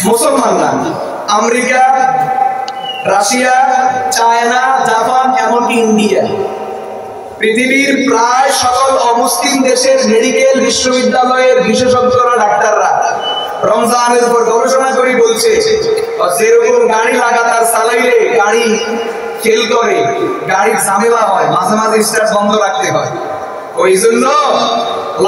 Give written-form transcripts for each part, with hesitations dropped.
মুসলমান না, America, Russia, China, Japan, এমনকি ইন্ডিয়া, পৃথিবীর প্রায় সকল অমুসলিম দেশের মেডিকেল বিশ্ববিদ্যালয়ের বিশেষজ্ঞরা, ডাক্তাররা রমজানের উপর গবেষণা করে বলছে যেরকম গাড়ি লাগাতার চালাইলে গাড়ি ফেল করে, গাড়ির ঝামেলা হয়, মাঝে মাঝে স্টার্ট বন্ধ রাখতে হয়, ওই জন্য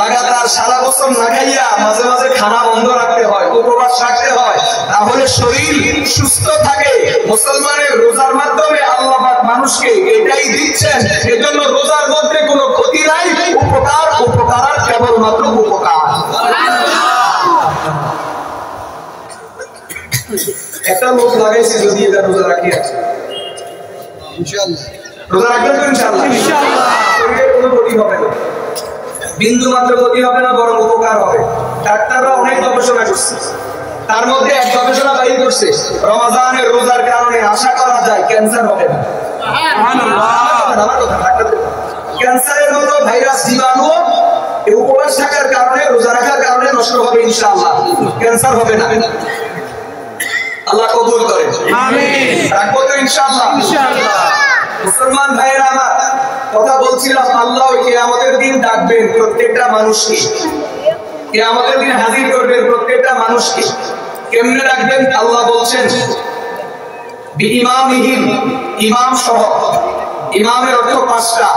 লাগাতার সারা বছর না খাইয়া মাঝে মাঝে খানা বন্ধ রাখতে হয়, উপবাস রাখতে হয়, তাহলে শরীর সুস্থ থাকে। মুসলমানের রোজার মাধ্যমে আল্লাহ পাক মানুষকে এটাই দিচ্ছেন, এজন্য রোজার মধ্যে কোনো ক্ষতি নাই, উপকার, উপকার আর কেবলমাত্র উপকার। একটা লোক লাগাইছে যদি এটা রোজা রাখি আছে ইনশাআল্লাহ, রোজা রাখবেন তো ইনশাআল্লাহ, শরীরের কোনো ক্ষতি হবে না, বিন্দু মাত্র ক্ষতি হবে না, বরং উপকার হবে। ডাক্তাররা অনেক গবেষণা করছে, তার মধ্যে এক গবেষণা বাইর করছে রমজানের রোজার কারণে আশা করা যায় ক্যান্সার হবে না। ক্যান্সারের মতো ভাইরাস জীবাণু উপবাস থাকার কারণে, রোজা রাখার কারণে নষ্ট হবে ইনশাআল্লাহ, ক্যান্সার হবে না। আল্লাহ কবুল করে, আমিন। রাখবো তো ইনশাআল্লাহ, ইনশাআল্লাহ। মুসলমান ভাইয়েরা আমার, কথা বলছিলাম আল্লাহ কিয়ামতের দিন ডাকবেন প্রত্যেকটা মানুষকে, কিয়ামতের দিন হাজির করবেন প্রত্যেকটা মানুষকে। কেমনে ডাকবেন? আল্লাহ বলছেন বিইমামিহিম, ইমাম সহ। ইমামের অর্থ পাঁচটা,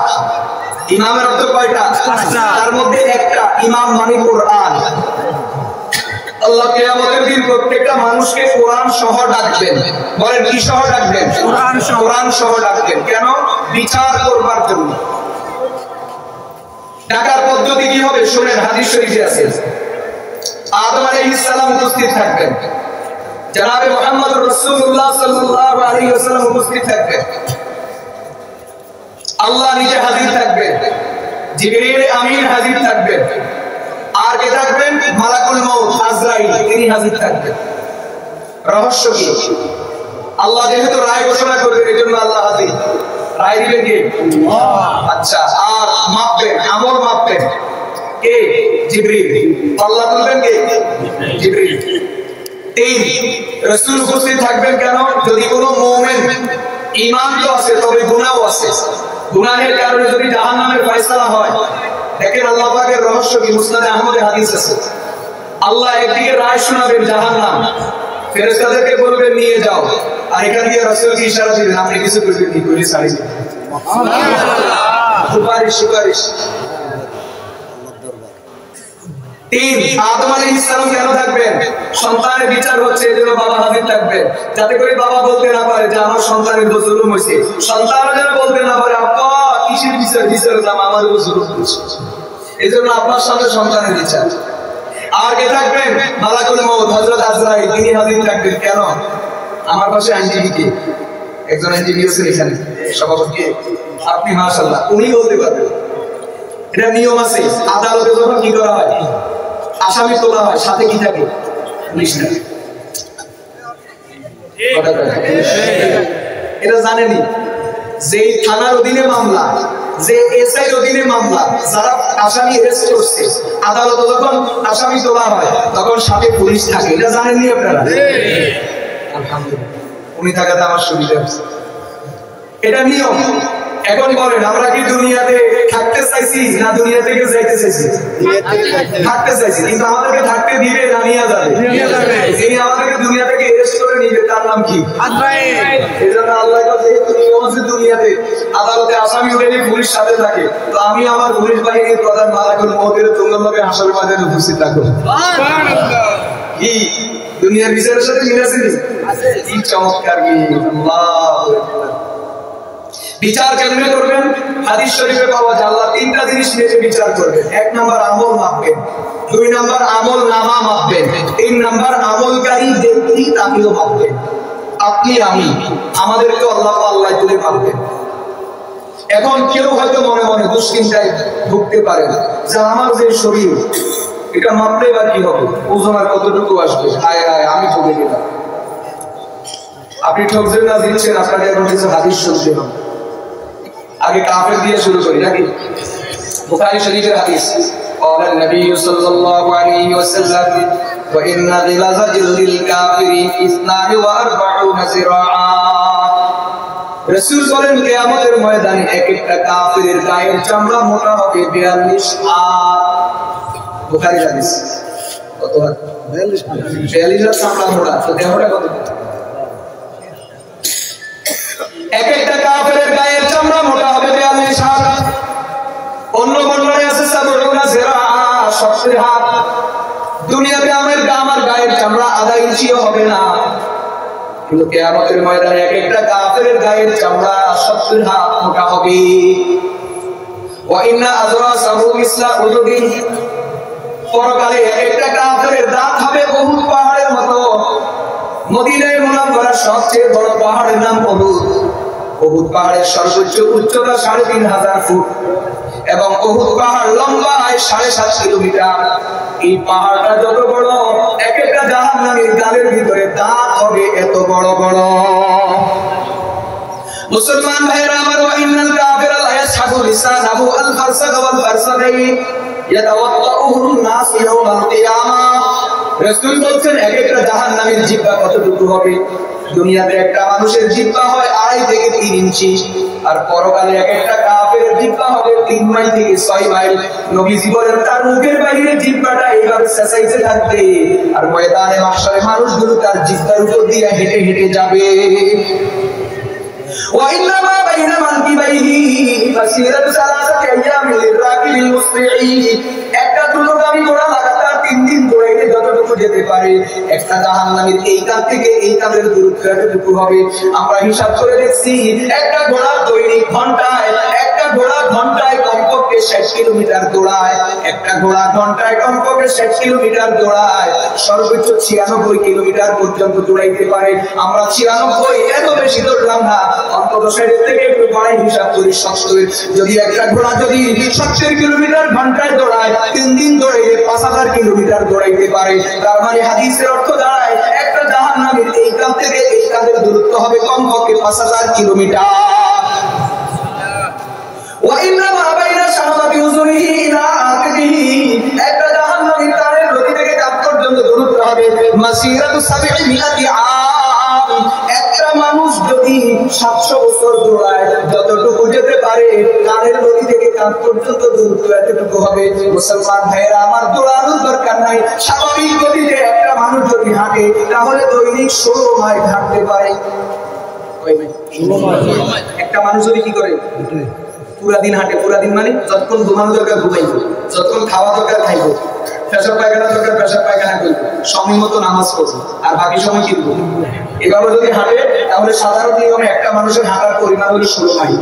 ইমামের অর্থ কয়টা? পাঁচটা। তার মধ্যে একটা ইমাম মানে কোরআন। আল্লাহ কিয়ামতের দিন প্রত্যেকটা মানুষকে কোরআন সহ ডাকবেন। বলেন কি সহ ডাকবেন? কোরআন সহ। কোরআন সহ ডাকবেন কেন? বিচার করবার জন্য। ডাকার পদ্ধতি কি হবে শুনেন, হাদিস শরীফে আছে। আদম আলাইহিস সালাম উপস্থিত থাকবেন, জনাবে মুহাম্মদ রাসূলুল্লাহ সাল্লাল্লাহু আলাইহি ওয়াসাল্লাম উপস্থিত থাকবেন, আল্লাহ নিজে হাজির থাকবেন, জিবরিল আমিন হাজির থাকবেন, আর কে থাকবেন? মালাকুল মউত আজরাইল, তিনি হাজির থাকবেন। রহস্য কি? আল্লাহ যেহেতু রায় ঘোষণা করবেন, এজন্য আল্লাহ হাজির। রায় দিবেন কে? আচ্ছা, আর মাপবেন, আমল মাপবেন কে? জিবরিল। আল্লাহ বলবেন কে? জিবরিল। তিন, রাসূল উপস্থিত থাকবেন কেন? যদি কোনো মুমিন, ঈমান তো আছে তবে গুনাহ আছে, গুনাহের কারণে যদি জাহান্নামের ফয়সালা হয়, দেখেন আল্লাহ পাকের রহস্য কি, মুসনাদে আহমদে হাদিস আছে। আল্লাহ একদিকে রায় শোনাবেন জাহান্নাম, ফেরেশতাদেরকে বলবেন নিয়ে যাও, আর এখান দিয়ে রাসূলকে ইশারা দিবেন আপনি কিছু করবেন কি করে ছাড়ি দিবেন। সুবহানাল্লাহ, সুপারিশ, সুপারিশ। তিন, আদম আলাইহিস সালাম কেন থাকবেন? সন্তানের বিচার হচ্ছে, এজন্য বাবা হাজির থাকবেন, যাতে করে বাবা বলতে না পারে যে আমার সন্তানের উপর জুলুম হয়েছে, সন্তান যেন বলতে না পারে আব্বা কিসের বিচার, বিচার আমার উপর জুলুম হয়েছে, এজন্য আপনার সাথে সন্তানের বিচার। আর কে থাকবেন? মালাকুল মউত হযরত আজরাইল, তিনি হাজির থাকবেন কেন? আমার পাশে আইনজীবী কে? একজন আইনজীবী আছেন এখানে, সভাপতি আপনি, মাশাআল্লাহ, উনি বলতে পারবেন। এটা নিয়ম আছে, আদালতে যখন কি করা হয়, আসামি তোলা হয়, সাথে কি থাকে? পুলিশ থাকে। এটা জানেনি যে থানার অধীনে মামলা, যে এসআই অধীনে মামলা, যারা আসামি অ্যারেস্ট করছে, আদালতে যখন আসামি তোলা হয় তখন সাথে পুলিশ থাকে। এটা জানেননি আপনারা? আলহামদুলিল্লাহ, উনি থাকাতে আমার সুবিধা হচ্ছে, এটা নিয়ম। এখন বলেন আমরা কি দুনিয়াতে থাকতে চাইছি না দুনিয়া থেকে যাইতে চাইছি? থাকতে চাইছি, কিন্তু আমাদেরকে থাকতে দিবে না নিয়ে যাবে? যিনি আমাদেরকে দুনিয়া থেকে অ্যারেস্ট করে নিবে তার নাম কি? আজরাইল। এজন্য আল্লাহ কাছে নিয়ম আছে, দুনিয়াতে আদালতে আসামি উঠে পুলিশ সাথে থাকে, তো আমি আমার পুলিশ বাহিনীর প্রধান মালাকুল মউতের তোমার লগে হাসরের ময়দানে উপস্থিত থাকবো। সুবহানাল্লাহ। কি দুনিয়ার বিচারের সাথে মিল আছে? কি চমৎকার! কি আল্লাহু আকবার। বিচার কেমনে করবেন? হাদিস শরীফে পাওয়া যায় আল্লাহ তিনটা জিনিস নিয়ে বিচার করবেন। এক নাম্বার আমল মাপবেন, দুই নাম্বার আমল নামা মাপবেন, তিন নাম্বার আমলকারী ব্যক্তি তাকেও মাপবেন। আপনি আমি আমাদেরকে আল্লাহ আল্লাহ তুলে মাপবেন। এখন কেউ হয়তো মনে মনে দুশ্চিন্তায় ভুগতে পারে যে আমার যে শরীর, এটা মাপলে বা কি হবে, ওজন আর কতটুকু আসবে, হায় হায় আমি ঠকে গেলাম। আপনি ঠকছেন না, দিচ্ছেন, আপনাকে এখন কিছু হাদিস শুনতে হবে। আগে কাফের দিয়ে শুরু করি নাকি? বুখারী শরীফের হাদিস, قال النبي صلى الله عليه وسلم ওয়া ইন্না গিলাযা জিলদিল কাফিরি 42 জিরাআ। রাসূল বলেন কিয়ামতের ময়দানে এক একটা কাফিরের গায়ের চামড়া মোটা হবে 42 হাত। বুখারীর হাদিস। কত হাত? 42 হাত চামড়া মোটা। তো দেহটা কত? এক একটা কাফিরের গায়ের চামড়া মোটা হবে 42 হাত। অন্য বর্ণনায় আছে 70 জিরাআ, 70 হাত। দুনিয়াতে আমার গায়ের চামড়া আধা ইঞ্চিও হবে না, কিন্তু কিয়ামতের ময়দানে এক একটা কাফিরের গায়ের চামড়া 70 হাত মোটা হবে। ওয়া ইন্না আযরাসাহু মিসলা উহুদিন, পরকালে এক একটা কাফিরের দাঁত হবে উহুদ পাহাড়ের মতো। মদিনায়ে মুনাওয়ারার সবচেয়ে বড় পাহাড়ের নাম উহুদ। উহুদ পাহাড়ের সর্বোচ্চ উচ্চতা 3500 ফুট এবং উহুদ পাহাড় লম্বায় 7.5 কিলোমিটার। এই পাহাড়টা যত বড়, এক একটা জাহান্নামীর গালের ভিতরে দাঁত হবে এত বড় বড়। মুসলমান ভাইরা আমার, ওয়া ইন্নাল কাফিরা লা ইয়াসহাবু লিসানাহু আল ফারসাখ ওয়াল ফারসাখাইন ইয়াতাওয়াত্তাউহুন নাস ইয়াউমাল কিয়ামাহ। রাসূল বলেন এক একটা জাহান্নামীর জিহ্বা কতটুকু হবে? দুনিয়াতে একটা মানুষের জিহ্বা হয় 2.5 থেকে 3 ইঞ্চি, আর পরকালে এক একটা কাফেরের জিহ্বা হবে 3 মাইল থেকে 6 মাইল। নবীজি বলেন তার মুখের বাইরে জিহ্বাটা এইভাবে চেঁচাইতে থাকবে, আর ময়দানে মাহশারে মানুষগুলো তার জিহ্বার উপর দিয়ে হেঁটে হেঁটে যাবে। ওয়া ইন্নামা বাইনা মানকিবাইহি মাসিরাতু 3 আইয়ামিন লিরাকিবিল মুসরিঈ। একটা দ্রুতগামী ঘোড়া লাগাতার 3 দিন দৌড়াইতে যতটুকু যেতে পারে, একটা জাহান্নামীর এই কাঁধ থেকে এই কাঁধের দূরত্ব এতটুকু হবে। আমরা হিসাব করে দেখছি, একটা ঘোড়া দৈনিক ঘন্টায় কমপক্ষে 60 কিলোমিটার দৌড়ায়। একটা ঘোড়া ঘন্টায় কমপক্ষে 60 কিলোমিটার দৌড়ায়, সর্বোচ্চ 96 কিলোমিটার পর্যন্ত দৌড়াইতে পারে। আমরা 96 এত বেশি দৌড়লাম না, অন্তত 60 থেকে একটু বাড়াই হিসাব করি 70। যদি একটা ঘোড়া যদি 70 কিলোমিটার ঘন্টায় দৌড়ায়, 3 দিন দৌড়াইলে 5000 কিলোমিটার দৌড়াইতে পারে। তার মানে হাদিসের অর্থ দাঁড়ায় একটা জাহান্নামীর এই কাঁধ থেকে এই কাঁধের দূরত্ব হবে কমপক্ষে 5000 কিলোমিটার। ওয়া ইন্নামা বাইনা শাহাবাতি উযুরিহি ইলা আকিবিহি, একটা জাহান্নামীর কানের লতি থেকে কাঁধ পর্যন্ত দূরত্ব হবে মাসিরাতু 700 আম। একটা মানুষ যদি 700 বছর দৌড়ায়, যতটুকু যেতে পারে কানের লতি থেকে কাঁধ পর্যন্ত দূরত্ব এতটুকু হবে। মুসলমান ভাইয়েরা আমার, দৌড়ানোর দরকার নাই। স্বাভাবিক গতিতে একটা মানুষ যদি হাঁটে, তাহলে দৈনিক 16 মাইল হাঁটতে পারে। একটা মানুষ যদি কি করে? পুরা দিন হাঁটে। পুরা দিন মানে যতক্ষণ ঘুমানো দরকার ঘুমাইবো, যতক্ষণ খাওয়া দরকার খাইবো, পেশাব পায়খানা দরকার পেশাব পায়খানা করবো, সময় মতো নামাজ পড়বো, আর বাকি সময় কিনবো। এভাবে যদি হাঁটে, তাহলে সাধারণ নিয়মে একটা মানুষের হাঁটার পরিমাণ হলো 16 মাইল।